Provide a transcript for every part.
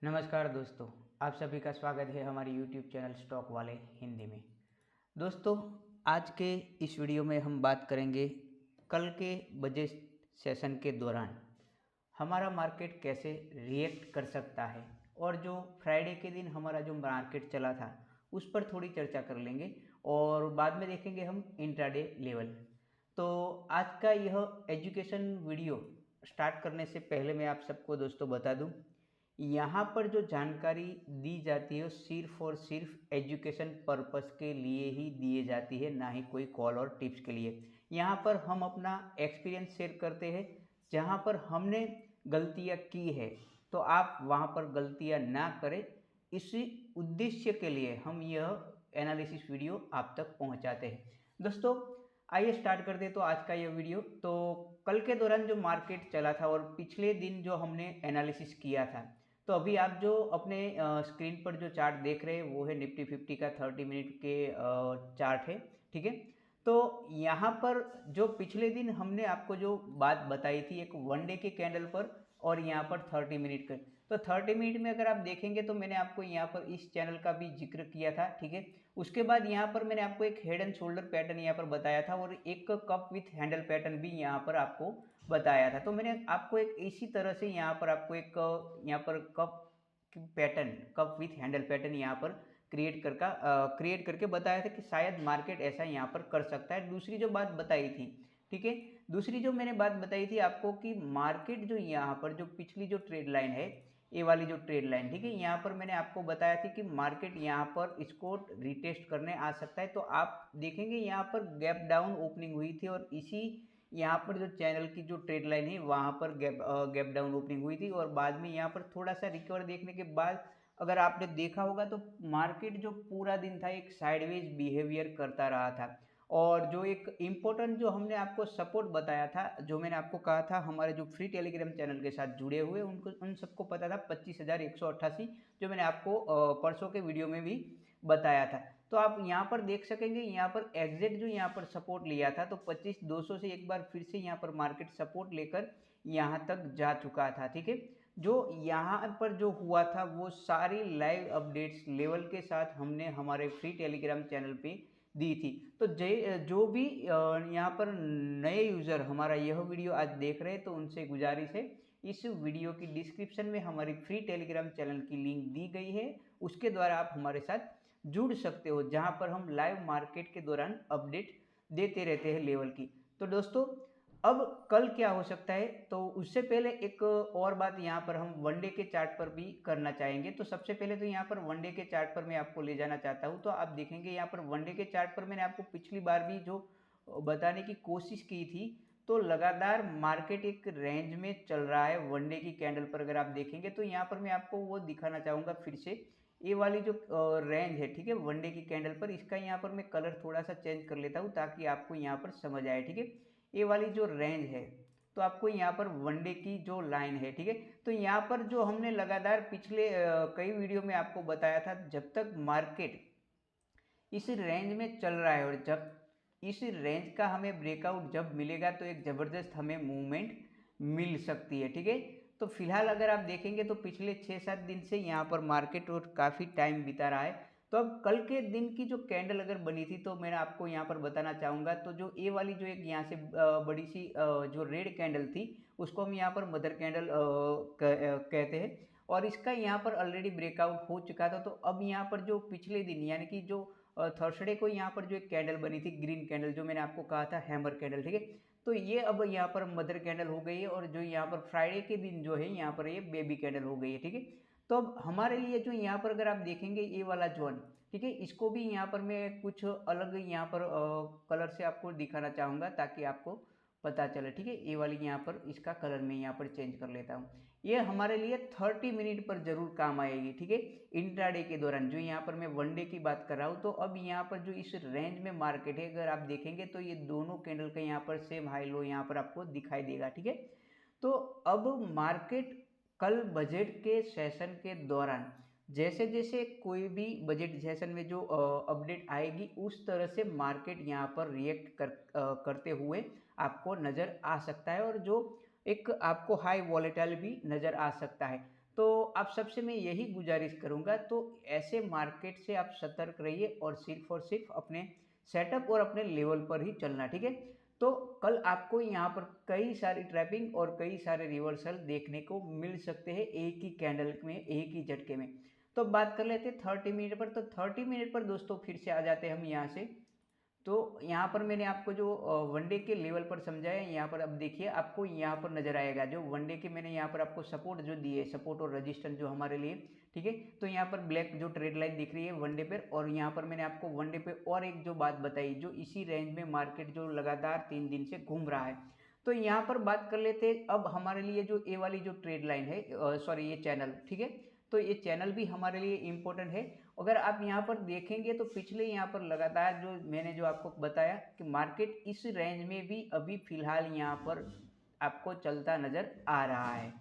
नमस्कार दोस्तों, आप सभी का स्वागत है हमारे YouTube चैनल स्टॉक वाले हिंदी में। दोस्तों, आज के इस वीडियो में हम बात करेंगे कल के बजट सेशन के दौरान हमारा मार्केट कैसे रिएक्ट कर सकता है और जो फ्राइडे के दिन हमारा जो मार्केट चला था उस पर थोड़ी चर्चा कर लेंगे और बाद में देखेंगे हम इंट्राडे लेवल। तो आज का यह एजुकेशन वीडियो स्टार्ट करने से पहले मैं आप सबको दोस्तों बता दूं, यहाँ पर जो जानकारी दी जाती है सिर्फ और सिर्फ एजुकेशन पर्पस के लिए ही दिए जाती है, ना ही कोई कॉल और टिप्स के लिए। यहाँ पर हम अपना एक्सपीरियंस शेयर करते हैं, जहाँ पर हमने गलतियाँ की है तो आप वहाँ पर गलतियाँ ना करें, इसी उद्देश्य के लिए हम यह एनालिसिस वीडियो आप तक पहुँचाते हैं। दोस्तों, आइए स्टार्ट करते हैं तो आज का यह वीडियो। तो कल के दौरान जो मार्केट चला था और पिछले दिन जो हमने एनालिसिस किया था, तो अभी आप जो अपने स्क्रीन पर जो चार्ट देख रहे हैं वो है निफ्टी 50 का 30 मिनट के चार्ट है। ठीक है, तो यहाँ पर जो पिछले दिन हमने आपको जो बात बताई थी एक वन डे के कैंडल पर और यहाँ पर 30 मिनट का, तो 30 मिनट में अगर आप देखेंगे तो मैंने आपको यहाँ पर इस चैनल का भी जिक्र किया था। ठीक है, उसके बाद यहाँ पर मैंने आपको एक हेड एंड शोल्डर पैटर्न यहाँ पर बताया था और एक कप विथ हैंडल पैटर्न भी यहाँ पर आपको बताया था। तो मैंने आपको एक इसी तरह से यहाँ पर आपको एक यहाँ पर cup pattern, cup with handle pattern यहाँ पर क्रिएट करके बताया था कि शायद मार्केट ऐसा यहाँ पर कर सकता है। दूसरी जो बात बताई थी, ठीक है, दूसरी जो मैंने बात बताई थी आपको कि मार्केट जो यहाँ पर जो पिछली जो ट्रेड लाइन है, ये वाली जो ट्रेड लाइन, ठीक है, यहाँ पर मैंने आपको बताया था कि मार्केट यहाँ पर इसको रिटेस्ट करने आ सकता है। तो आप देखेंगे यहाँ पर गैप डाउन ओपनिंग हुई थी और इसी यहाँ पर जो चैनल की जो ट्रेड लाइन है वहाँ पर गैप डाउन ओपनिंग हुई थी और बाद में यहाँ पर थोड़ा सा रिकवर देखने के बाद अगर आपने देखा होगा तो मार्केट जो पूरा दिन था एक साइडवेज बिहेवियर करता रहा था। और जो एक इम्पोर्टेंट जो हमने आपको सपोर्ट बताया था, जो मैंने आपको कहा था हमारे जो फ्री टेलीग्राम चैनल के साथ जुड़े हुए उनको उन सबको पता था 25,188, जो मैंने आपको परसों के वीडियो में भी बताया था। तो आप यहाँ पर देख सकेंगे यहाँ पर एग्जैक्ट जो यहाँ पर सपोर्ट लिया था तो 25,200 से एक बार फिर से यहाँ पर मार्केट सपोर्ट लेकर यहाँ तक जा चुका था। ठीक है, जो यहाँ पर जो हुआ था वो सारी लाइव अपडेट्स लेवल के साथ हमने हमारे फ्री टेलीग्राम चैनल पे दी थी। तो जो भी यहाँ पर नए यूज़र हमारा यह वीडियो आज देख रहे हैं तो उनसे गुजारिश है, इस वीडियो की डिस्क्रिप्शन में हमारी फ्री टेलीग्राम चैनल की लिंक दी गई है, उसके द्वारा आप हमारे साथ जुड़ सकते हो, जहां पर हम लाइव मार्केट के दौरान अपडेट देते रहते हैं लेवल की। तो दोस्तों, अब कल क्या हो सकता है, तो उससे पहले एक और बात यहाँ पर हम वनडे के चार्ट पर भी करना चाहेंगे। तो सबसे पहले तो यहाँ पर वनडे के चार्ट पर मैं आपको ले जाना चाहता हूँ। तो आप देखेंगे यहाँ पर वनडे के चार्ट पर मैंने आपको पिछली बार भी जो बताने की कोशिश की थी, तो लगातार मार्केट एक रेंज में चल रहा है। वनडे की कैंडल पर अगर आप देखेंगे तो यहाँ पर मैं आपको वो दिखाना चाहूँगा फिर से, ये वाली जो रेंज है, ठीक है, वनडे की कैंडल पर, इसका यहाँ पर मैं कलर थोड़ा सा चेंज कर लेता हूँ ताकि आपको यहाँ पर समझ आए। ठीक है, ये वाली जो रेंज है तो आपको यहाँ पर वनडे की जो लाइन है, ठीक है, तो यहाँ पर जो हमने लगातार पिछले कई वीडियो में आपको बताया था, जब तक मार्केट इस रेंज में चल रहा है और जब इस रेंज का हमें ब्रेकआउट जब मिलेगा तो एक ज़बरदस्त हमें मूवमेंट मिल सकती है। ठीक है, तो फिलहाल अगर आप देखेंगे तो पिछले 6-7 दिन से यहाँ पर मार्केट और काफ़ी टाइम बिता रहा है। तो अब कल के दिन की जो कैंडल अगर बनी थी तो मैं आपको यहाँ पर बताना चाहूँगा, तो जो ए वाली जो एक यहाँ से बड़ी सी जो रेड कैंडल थी उसको हम यहाँ पर मदर कैंडल कहते हैं और इसका यहाँ पर ऑलरेडी ब्रेकआउट हो चुका था। तो अब यहाँ पर जो पिछले दिन यानी कि जो थर्सडे को यहाँ पर जो एक कैंडल बनी थी ग्रीन कैंडल, जो मैंने आपको कहा था हैमर कैंडल, ठीक है, तो ये अब यहाँ पर मदर कैंडल हो गई है और जो यहाँ पर फ्राइडे के दिन जो है यहाँ पर ये बेबी कैंडल हो गई है। ठीक है, तो अब हमारे लिए जो यहाँ पर अगर आप देखेंगे ये वाला जोन, ठीक है, इसको भी यहाँ पर मैं कुछ अलग यहाँ पर कलर से आपको दिखाना चाहूँगा ताकि आपको पता चले। ठीक है, ये वाली यहाँ पर इसका कलर मैं यहाँ पर चेंज कर लेता हूँ, ये हमारे लिए 30 मिनट पर जरूर काम आएगी। ठीक है, इंट्राडे के दौरान, जो यहाँ पर मैं वनडे की बात कर रहा हूँ, तो अब यहाँ पर जो इस रेंज में मार्केट है अगर आप देखेंगे तो ये दोनों कैंडल का यहाँ पर सेम हाई लो यहाँ पर आपको दिखाई देगा। ठीक है, तो अब मार्केट कल बजट के सेशन के दौरान जैसे जैसे कोई भी बजट सेशन में जो अपडेट आएगी उस तरह से मार्केट यहाँ पर रिएक्ट करते हुए आपको नज़र आ सकता है और जो एक आपको हाई वॉलेटाइल भी नज़र आ सकता है। तो आप सबसे मैं यही गुजारिश करूँगा, तो ऐसे मार्केट से आप सतर्क रहिए और सिर्फ अपने सेटअप और अपने लेवल पर ही चलना, ठीक है। तो कल आपको यहाँ पर कई सारी ट्रैपिंग और कई सारे रिवर्सल देखने को मिल सकते हैं एक ही कैंडल में, एक ही झटके में। तो बात कर लेते हैं 30 मिनट पर। तो 30 मिनट पर दोस्तों फिर से आ जाते हैं हम यहाँ से। तो यहाँ पर मैंने आपको जो वनडे के लेवल पर समझाया, यहाँ पर अब देखिए आपको यहाँ पर नजर आएगा जो वनडे के मैंने यहाँ पर आपको सपोर्ट जो दिए, सपोर्ट और रेजिस्टेंस जो हमारे लिए, ठीक है। तो यहाँ पर ब्लैक जो ट्रेड लाइन दिख रही है वनडे पर, और यहाँ पर मैंने आपको वनडे पे और एक जो बात बताई, जो इसी रेंज में मार्केट जो लगातार 3 दिन से घूम रहा है। तो यहाँ पर बात कर लेते हैं अब हमारे लिए जो ए वाली जो ट्रेड लाइन है, सॉरी ये चैनल, ठीक है। तो ये चैनल भी हमारे लिए इम्पोर्टेंट है। अगर आप यहाँ पर देखेंगे तो पिछले यहाँ पर लगातार जो मैंने जो आपको बताया कि मार्केट इस रेंज में भी अभी फिलहाल यहाँ पर आपको चलता नजर आ रहा है।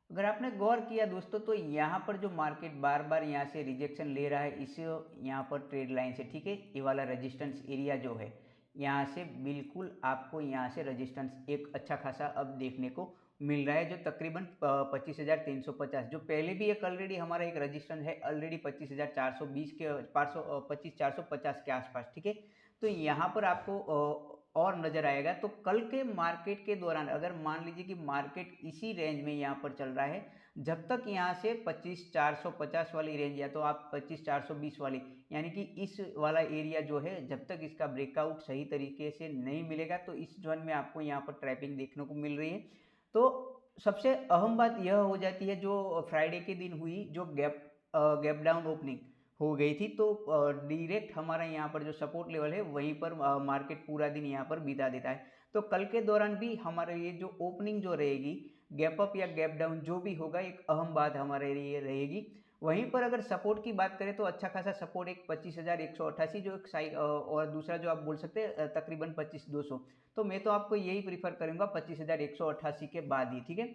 अगर आपने गौर किया दोस्तों तो यहाँ पर जो मार्केट बार बार यहाँ से रिजेक्शन ले रहा है इस यहाँ पर ट्रेड लाइन से, ठीक है। ये वाला रेजिस्टेंस एरिया जो है यहाँ से बिल्कुल आपको यहाँ से रेजिस्टेंस एक अच्छा खासा अब देखने को मिल रहा है, जो तकरीबन 25,350, जो पहले भी एक ऑलरेडी हमारा एक रेजिस्टेंस है ऑलरेडी 25,420 के 25,450 के आसपास, ठीक है। तो यहाँ पर आपको और नजर आएगा। तो कल के मार्केट के दौरान अगर मान लीजिए कि मार्केट इसी रेंज में यहाँ पर चल रहा है, जब तक यहाँ से 25,450 वाली रेंज, या तो आप 25,420 वाली, यानी कि इस वाला एरिया जो है, जब तक इसका ब्रेकआउट सही तरीके से नहीं मिलेगा तो इस जोन में आपको यहाँ पर ट्रैपिंग देखने को मिल रही है। तो सबसे अहम बात यह हो जाती है जो फ्राइडे के दिन हुई, जो गैप डाउन ओपनिंग हो गई थी, तो डायरेक्ट हमारा यहाँ पर जो सपोर्ट लेवल है वहीं पर मार्केट पूरा दिन यहाँ पर बिता देता है। तो कल के दौरान भी हमारे ये जो ओपनिंग जो रहेगी, गैप अप या गैप डाउन जो भी होगा, एक अहम बात हमारे लिए रहेगी। वहीं पर अगर सपोर्ट की बात करें तो अच्छा खासा सपोर्ट एक 25,188 जो एक साइड, और दूसरा जो आप बोल सकते हैं तकरीबन 25,200। तो मैं तो आपको यही प्रीफर करूंगा 25,188 के बाद ही, ठीक है।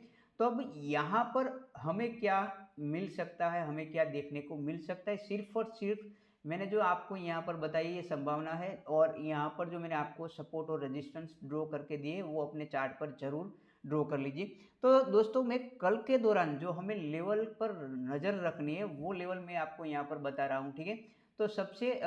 तो अब यहाँ पर हमें क्या मिल सकता है, हमें क्या देखने को मिल सकता है, सिर्फ और सिर्फ मैंने जो आपको यहाँ पर बताई ये संभावना है, और यहाँ पर जो मैंने आपको सपोर्ट और रेजिस्टेंस ड्रॉ करके दिए वो अपने चार्ट पर जरूर ड्रॉ कर लीजिए। तो दोस्तों मैं कल के दौरान जो हमें लेवल पर नज़र रखनी है वो लेवल मैं आपको यहाँ पर बता रहा हूँ, ठीक है। तो सबसे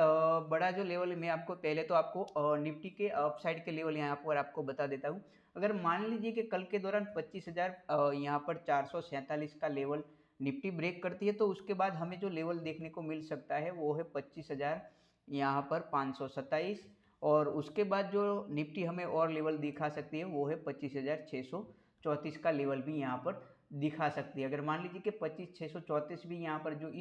बड़ा जो लेवल मैं आपको पहले तो आपको निफ्टी के अपसाइड के लेवल यहाँ पर आपको बता देता हूँ। अगर मान लीजिए कि कल के दौरान 25,000 यहाँ पर 447 का लेवल निफ्टी ब्रेक करती है, तो उसके बाद हमें जो लेवल देखने को मिल सकता है वो है 25,000 यहाँ पर 527, और उसके बाद जो निफ्टी हमें और लेवल दिखा सकती है वो है 25,634 का लेवल भी यहाँ पर दिखा सकती है। अगर मान लीजिए कि 25,634 भी यहाँ पर जो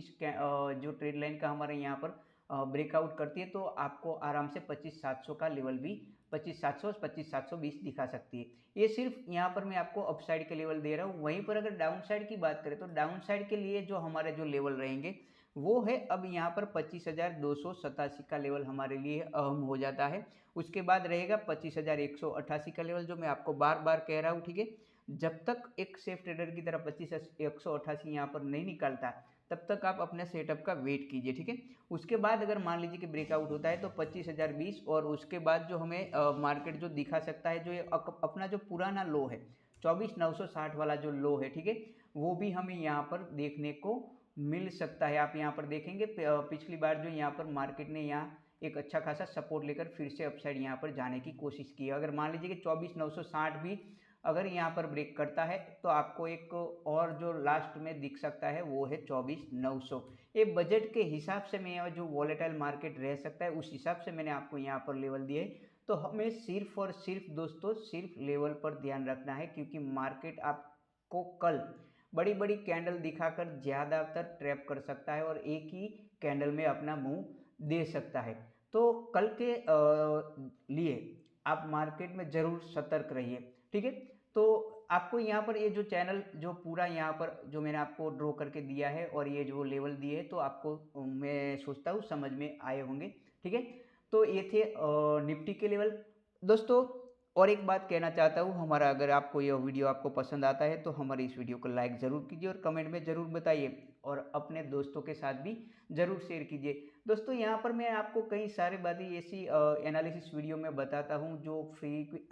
जो ट्रेड लाइन का हमारे यहाँ पर ब्रेकआउट करती है, तो आपको आराम से 25,700 का लेवल भी 25,700 25,720 दिखा सकती है। ये सिर्फ यहाँ पर मैं आपको अपसाइड के लेवल दे रहा हूँ। वहीं पर अगर डाउन साइड की बात करें तो डाउन साइड के लिए जो हमारे जो लेवल रहेंगे वो है अब यहाँ पर 25,287 का लेवल हमारे लिए अहम हो जाता है। उसके बाद रहेगा 25,188 का लेवल, जो मैं आपको बार बार कह रहा हूँ, ठीक है। जब तक एक सेफ ट्रेडर की तरह 25,188 यहाँ पर नहीं निकलता तब तक आप अपने सेटअप का वेट कीजिए, ठीक है। उसके बाद अगर मान लीजिए कि ब्रेकआउट होता है तो 25,020, और उसके बाद जो हमें मार्केट जो दिखा सकता है, जो ये अपना जो पुराना लो है 24,960 वाला जो लो है, ठीक है, वो भी हमें यहाँ पर देखने को मिल सकता है। आप यहाँ पर देखेंगे पिछली बार जो यहाँ पर मार्केट ने यहाँ एक अच्छा खासा सपोर्ट लेकर फिर से अपसाइड यहाँ पर जाने की कोशिश की है। अगर मान लीजिए कि 24,960 भी अगर यहाँ पर ब्रेक करता है तो आपको एक और जो लास्ट में दिख सकता है वो है 24,900। ये बजट के हिसाब से मैं जो वॉलेटाइल मार्केट रह सकता है उस हिसाब से मैंने आपको यहाँ पर लेवल दिए। तो हमें सिर्फ और सिर्फ दोस्तों सिर्फ लेवल पर ध्यान रखना है, क्योंकि मार्केट आपको कल बड़ी बड़ी कैंडल दिखाकर ज़्यादातर ट्रैप कर सकता है और एक ही कैंडल में अपना मुंह दे सकता है। तो कल के लिए आप मार्केट में ज़रूर सतर्क रहिए, ठीक है। तो आपको यहाँ पर ये जो चैनल जो पूरा यहाँ पर जो मैंने आपको ड्रॉ करके दिया है और ये जो लेवल दिए है, तो आपको मैं सोचता हूँ समझ में आए होंगे, ठीक है। तो ये थे निफ्टी के लेवल दोस्तों। और एक बात कहना चाहता हूँ, हमारा अगर आपको यह वीडियो आपको पसंद आता है तो हमारी इस वीडियो को लाइक ज़रूर कीजिए और कमेंट में ज़रूर बताइए, और अपने दोस्तों के साथ भी ज़रूर शेयर कीजिए। दोस्तों यहाँ पर मैं आपको कई सारी बातें ऐसी एनालिसिस वीडियो में बताता हूँ जो फ्री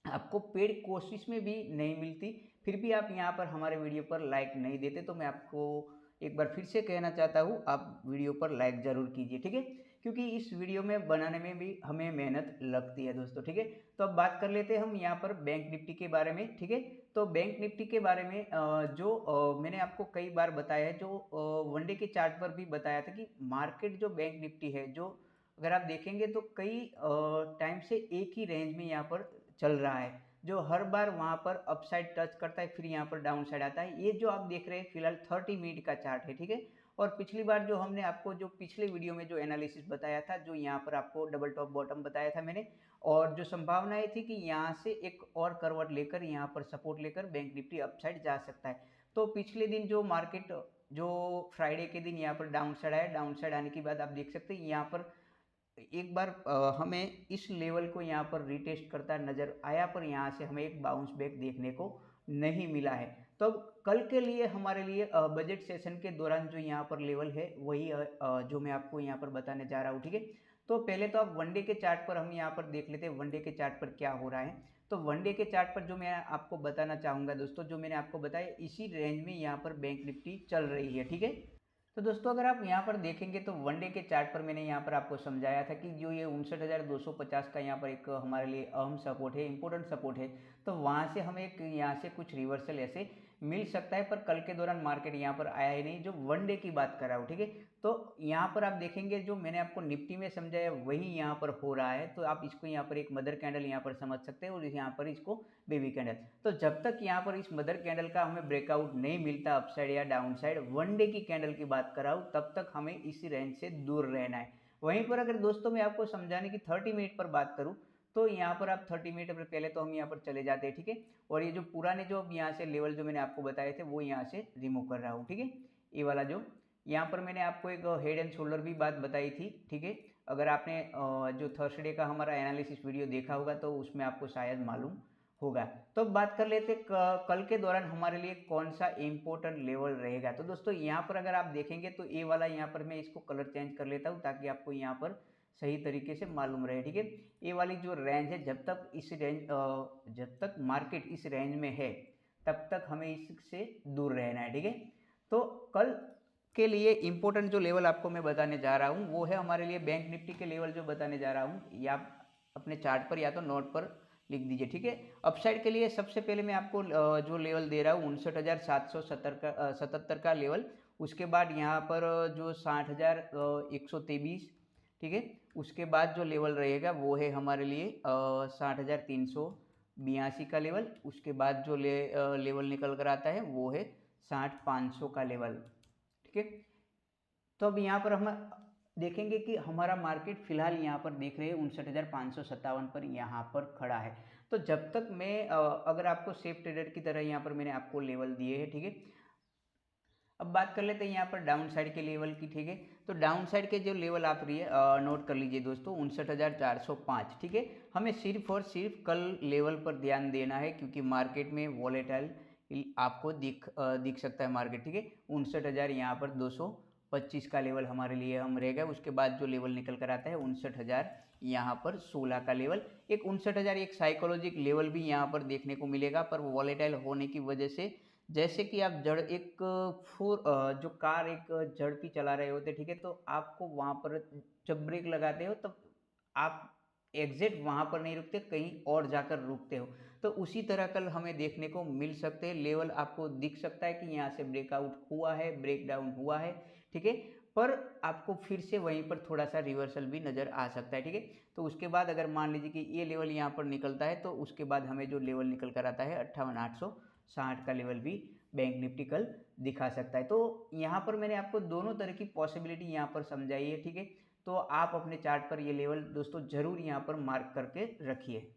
आपको पेड कोर्सेज में भी नहीं मिलती। फिर भी आप यहाँ पर हमारे वीडियो पर लाइक नहीं देते, तो मैं आपको एक बार फिर से कहना चाहता हूँ, आप वीडियो पर लाइक ज़रूर कीजिए, ठीक है, क्योंकि इस वीडियो में बनाने में भी हमें मेहनत लगती है दोस्तों, ठीक है। तो अब बात कर लेते हैं हम यहाँ पर बैंक निफ्टी के बारे में, ठीक है। तो बैंक निफ्टी के बारे में मैंने आपको कई बार बताया है, जो वनडे के चार्ट पर भी बताया था कि मार्केट जो बैंक निफ्टी है, जो अगर आप देखेंगे तो कई टाइम से एक ही रेंज में यहाँ पर चल रहा है, जो हर बार वहाँ पर अपसाइड टच करता है, फिर यहाँ पर डाउन साइड आता है। ये जो आप देख रहे हैं फिलहाल 30 मिनट का चार्ट है, ठीक है। और पिछली बार जो हमने आपको जो पिछले वीडियो में जो एनालिसिस बताया था, जो यहाँ पर आपको डबल टॉप बॉटम बताया था मैंने, और जो संभावनाएं थी कि यहाँ से एक और करवट लेकर यहाँ पर सपोर्ट लेकर बैंक निफ्टी अपसाइड जा सकता है। तो पिछले दिन जो मार्केट जो फ्राइडे के दिन यहाँ पर डाउन साइड आया, डाउन साइड आने के बाद आप देख सकते हैं यहाँ पर एक बार हमें इस लेवल को यहाँ पर रिटेस्ट करता नजर आया, पर यहाँ से हमें एक बाउंस बैक देखने को नहीं मिला है। तो अब कल के लिए हमारे लिए बजट सेशन के दौरान जो यहाँ पर लेवल है वही जो मैं आपको यहाँ पर बताने जा रहा हूँ, ठीक है। तो पहले तो आप वनडे के चार्ट पर हम यहाँ पर देख लेते हैं वनडे के चार्ट पर क्या हो रहा है। तो वनडे के चार्ट पर जो मैं आपको बताना चाहूँगा दोस्तों, जो मैंने आपको बताया इसी रेंज में यहाँ पर बैंक निफ्टी चल रही है, ठीक है। तो दोस्तों अगर आप यहाँ पर देखेंगे तो वनडे के चार्ट पर मैंने यहाँ पर आपको समझाया था कि जो ये 59,250 का यहाँ पर एक हमारे लिए अहम सपोर्ट है, इंपॉर्टेंट सपोर्ट है, तो वहाँ से हमें एक यहाँ से कुछ रिवर्सल ऐसे मिल सकता है। पर कल के दौरान मार्केट यहाँ पर आया ही नहीं, जो वनडे की बात कर रहा हूँ, ठीक है। तो यहाँ पर आप देखेंगे जो मैंने आपको निफ्टी में समझाया वही यहाँ पर हो रहा है। तो आप इसको यहाँ पर एक मदर कैंडल यहाँ पर समझ सकते हैं और यहाँ पर इसको बेबी कैंडल। तो जब तक यहाँ पर इस मदर कैंडल का हमें ब्रेकआउट नहीं मिलता अपसाइड या डाउन साइड, वनडे की कैंडल की बात कर रहा हूँ, तब तक हमें इस रेंज से दूर रहना है। वहीं पर अगर दोस्तों मैं आपको समझाने की 30 मिनट पर बात करूँ, तो यहाँ पर आप 30 मिनट पर पहले तो हम यहाँ पर चले जाते हैं, ठीक है। और ये जो पुराने जो अब यहाँ से लेवल जो मैंने आपको बताए थे वो यहाँ से रिमूव कर रहा हूँ, ठीक है। ये वाला जो यहाँ पर मैंने आपको एक हेड एंड शोल्डर भी बात बताई थी, ठीक है। अगर आपने जो थर्सडे का हमारा एनालिसिस वीडियो देखा होगा तो उसमें आपको शायद मालूम होगा। तो बात कर लेते कल के दौरान हमारे लिए कौन सा इंपॉर्टेंट लेवल रहेगा। तो दोस्तों यहाँ पर अगर आप देखेंगे तो ये वाला यहाँ पर मैं इसको कलर चेंज कर लेता हूँ ताकि आपको यहाँ पर सही तरीके से मालूम रहे, ठीक है। ये वाली जो रेंज है, जब तक मार्केट इस रेंज में है तब तक हमें इससे दूर रहना है, ठीक है। तो कल के लिए इंपॉर्टेंट जो लेवल आपको मैं बताने जा रहा हूँ वो है हमारे लिए बैंक निफ्टी के लेवल जो बताने जा रहा हूँ, या अपने चार्ट पर या तो नोट पर लिख दीजिए, ठीक है। अपसाइड के लिए सबसे पहले मैं आपको जो लेवल दे रहा हूँ 59,777 का लेवल। उसके बाद यहाँ पर जो 60,123, ठीक है। उसके बाद जो लेवल रहेगा वो है हमारे लिए 60,382 का लेवल। उसके बाद जो लेवल निकल कर आता है वो है 60,500 का लेवल, ठीक है। तो अब यहाँ पर हम देखेंगे कि हमारा मार्केट फिलहाल यहाँ पर देख रहे हैं 59,557 पर यहाँ पर खड़ा है। तो जब तक मैं अगर आपको सेफ ट्रेडर की तरह यहाँ पर मैंने आपको लेवल दिए हैं, ठीक है। अब बात कर लेते हैं यहाँ पर डाउन साइड के लेवल की, ठीक है। तो डाउन साइड के जो लेवल आप नोट कर लीजिए दोस्तों 59,405, ठीक है। हमें सिर्फ और सिर्फ कल लेवल पर ध्यान देना है क्योंकि मार्केट में वॉलेटाइल आपको दिख सकता है मार्केट, ठीक है। 59,000 यहाँ पर 225 का लेवल हमारे लिए हम रहेगा। उसके बाद जो लेवल निकल कर आता है 59,000 यहाँ पर 16 का लेवल। एक 59,000 एक साइकोलॉजिक लेवल भी यहाँ पर देखने को मिलेगा, पर वॉलेटाइल होने की वजह से जैसे कि आप जो कार एक झड़पी चला रहे होते, ठीक है। तो आपको वहाँ पर जब ब्रेक लगाते हो तब आप एग्जैक्ट वहाँ पर नहीं रुकते, कहीं और जाकर रुकते हो। तो उसी तरह कल हमें देखने को मिल सकते हैं, लेवल आपको दिख सकता है कि यहाँ से ब्रेकआउट हुआ है, ब्रेक डाउन हुआ है, ठीक है। पर आपको फिर से वहीं पर थोड़ा सा रिवर्सल भी नज़र आ सकता है, ठीक है। तो उसके बाद अगर मान लीजिए कि ये लेवल यहाँ पर निकलता है तो उसके बाद हमें जो लेवल निकल कर आता है 58,860 का लेवल भी बैंक निफ्टी कल दिखा सकता है। तो यहाँ पर मैंने आपको दोनों तरह की पॉसिबिलिटी यहाँ पर समझाई है, ठीक है। तो आप अपने चार्ट पर ये लेवल दोस्तों जरूर यहाँ पर मार्क करके रखिए।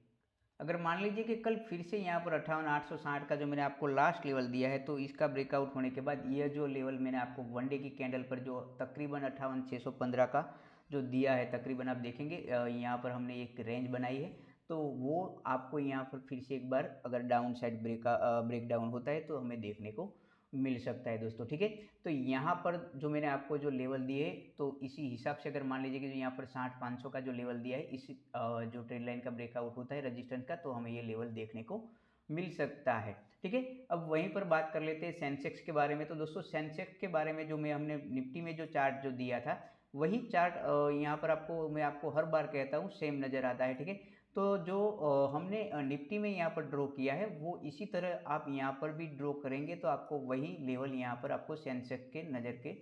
अगर मान लीजिए कि कल फिर से यहाँ पर 58,860 का जो मैंने आपको लास्ट लेवल दिया है, तो इसका ब्रेकआउट होने के बाद यह जो लेवल मैंने आपको वनडे की कैंडल पर जो तकरीबन 58,615 का जो दिया है, तकरीबन आप देखेंगे यहाँ पर हमने एक रेंज बनाई है, तो वो आपको यहाँ पर फिर से एक बार अगर डाउन साइड ब्रेक डाउन होता है तो हमें देखने को मिल सकता है दोस्तों, ठीक है। तो यहाँ पर जो मैंने आपको जो लेवल दिए तो इसी हिसाब से अगर मान लीजिए कि जो यहाँ पर 60,500 का जो लेवल दिया है, इस जो ट्रेंड लाइन का ब्रेकआउट होता है रजिस्टेंस का, तो हमें ये लेवल देखने को मिल सकता है। ठीक है, अब वहीं पर बात कर लेते हैं सेंसेक्स के बारे में। तो दोस्तों सेंसेक्स के बारे में जो हमने निफ्टी में जो चार्ट जो दिया था, वही चार्ट यहाँ पर मैं आपको हर बार कहता हूँ सेम नज़र आता है। ठीक है, तो जो हमने निफ्टी में यहाँ पर ड्रॉ किया है वो इसी तरह आप यहाँ पर भी ड्रॉ करेंगे तो आपको वही लेवल यहाँ पर आपको सेंसेक्स के नज़र के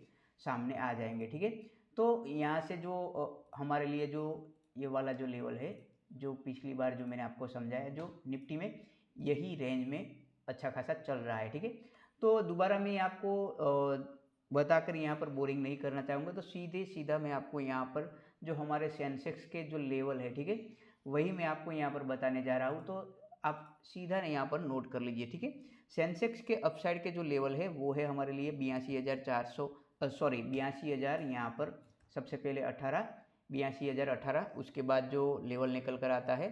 सामने आ जाएंगे। ठीक है, तो यहाँ से जो हमारे लिए जो ये वाला जो लेवल है, जो पिछली बार जो मैंने आपको समझाया, जो निफ्टी में यही रेंज में अच्छा खासा चल रहा है। ठीक है, तो दोबारा मैं आपको बताकर यहाँ पर बोरिंग नहीं करना चाहूँगा, तो सीधे सीधा मैं आपको यहाँ पर जो हमारे सेंसेक्स के जो लेवल है, ठीक है, वही मैं आपको यहाँ पर बताने जा रहा हूँ। तो आप सीधा यहाँ पर नोट कर लीजिए। ठीक है, सेंसेक्स के अपसाइड के जो लेवल है वो है हमारे लिए 82,000 यहाँ पर सबसे पहले 82,018, उसके बाद जो लेवल निकल कर आता है,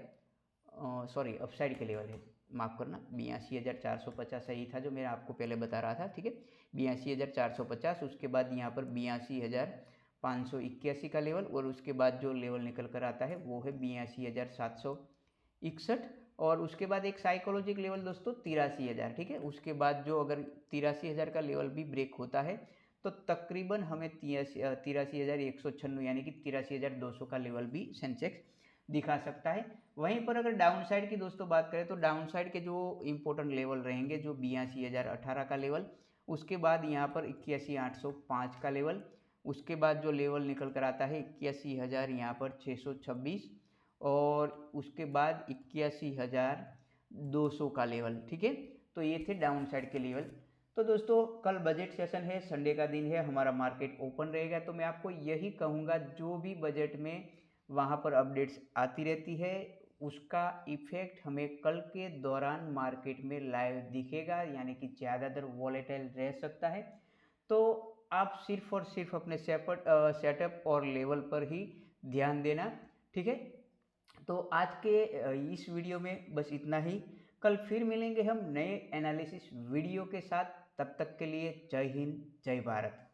अपसाइड के लेवल है, माफ़ करना, 82,450 सही था जो मैं आपको पहले बता रहा था। ठीक है, 82,450, उसके बाद यहाँ पर 82,581 का लेवल, और उसके बाद जो लेवल निकल कर आता है वो है 82,761, और उसके बाद एक साइकोलॉजिक लेवल दोस्तों 83,000। ठीक है, उसके बाद जो अगर 83,000 का लेवल भी ब्रेक होता है तो तकरीबन हमें 83,196 यानी कि 83,200 का लेवल भी सेंसेक्स दिखा सकता है। वहीं पर अगर डाउन साइड की दोस्तों बात करें तो डाउन साइड के जो इम्पोर्टेंट लेवल रहेंगे जो 82,018 का लेवल, उसके बाद यहाँ पर 81,805 का लेवल, उसके बाद जो लेवल निकल कर आता है 81,000 यहाँ पर 626, और उसके बाद 81,200 का लेवल। ठीक है, तो ये थे डाउन साइड के लेवल। तो दोस्तों कल बजट सेशन है, संडे का दिन है, हमारा मार्केट ओपन रहेगा, तो मैं आपको यही कहूँगा जो भी बजट में वहाँ पर अपडेट्स आती रहती है उसका इफेक्ट हमें कल के दौरान मार्केट में लाइव दिखेगा, यानी कि ज़्यादातर वॉलेटाइल रह सकता है। तो आप सिर्फ और सिर्फ अपने सेटअप और लेवल पर ही ध्यान देना। ठीक है, तो आज के इस वीडियो में बस इतना ही। कल फिर मिलेंगे हम नए एनालिसिस वीडियो के साथ, तब तक के लिए जय हिंद, जय भारत।